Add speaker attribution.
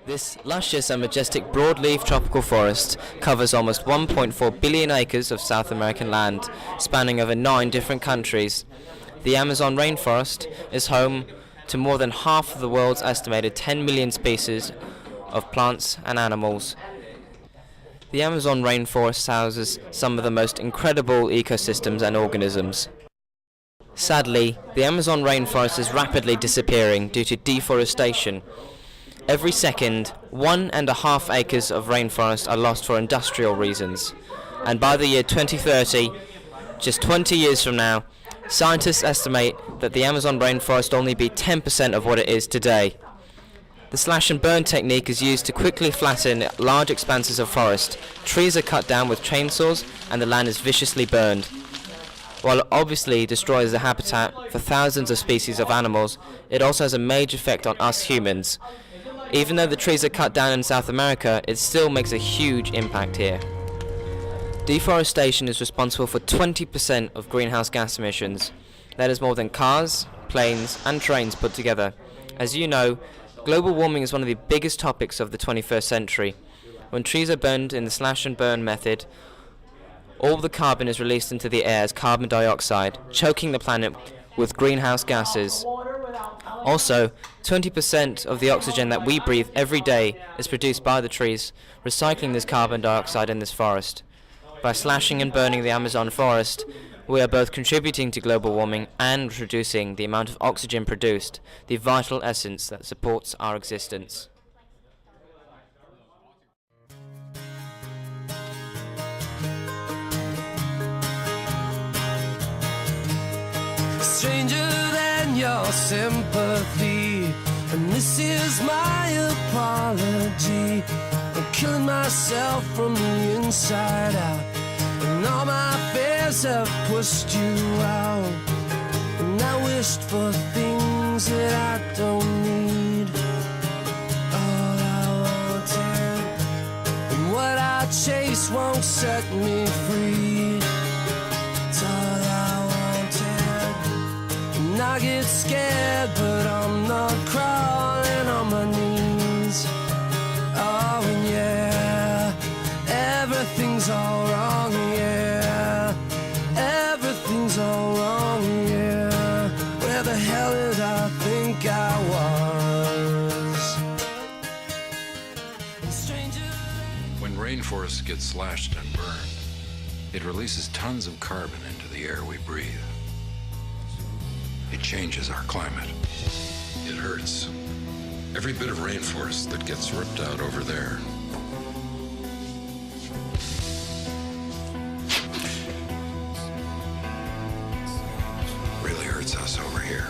Speaker 1: This luscious and majestic broadleaf tropical forest covers almost 1.4 billion acres of South American land, spanning over 9 different countries. The Amazon rainforest is home to more than half of the world's estimated 10 million species of plants and animals. The Amazon rainforest houses some of the most incredible ecosystems and organisms. Sadly, the Amazon rainforest is rapidly disappearing due to deforestation. Every second, 1.5 acres of rainforest are lost for industrial reasons. And by the year 2030, just 20 years from now, scientists estimate that the Amazon rainforest will only be 10% of what it is today. The slash and burn technique is used to quickly flatten large expanses of forest. Trees are cut down with chainsaws and the land is viciously burned. While it obviously destroys the habitat for thousands of species of animals, it also has a major effect on us humans. Even though the trees are cut down in South America, it still makes a huge impact here. Deforestation is responsible for 20% of greenhouse gas emissions. That is more than cars, planes and trains put together. As you know, global warming is one of the biggest topics of the 21st century. When trees are burned in the slash and burn method, all the carbon is released into the air as carbon dioxide, choking the planet with greenhouse gases. Also, 20% of the oxygen that we breathe every day is produced by the trees, recycling this carbon dioxide in this forest. By slashing and burning the Amazon forest, we are both contributing to global warming and reducing the amount of oxygen produced, the vital essence that supports our existence.
Speaker 2: Stranger than your sympathy, and this is my apology. I'm killing myself from the inside out, and all my fears have pushed you out. And I wished for things that I don't need. All I wanted, and what I chase won't set me free. It's all I and I get scared, but I'm not crawling on my knees. Oh, and yeah, everything's all wrong, yeah. Everything's all wrong, yeah. Where the hell did I think I was?
Speaker 3: When rainforests get slashed and burned, it releases tons of carbon into the air we breathe. It changes our climate. It hurts. Every bit of rainforest that gets ripped out over there really hurts us over here.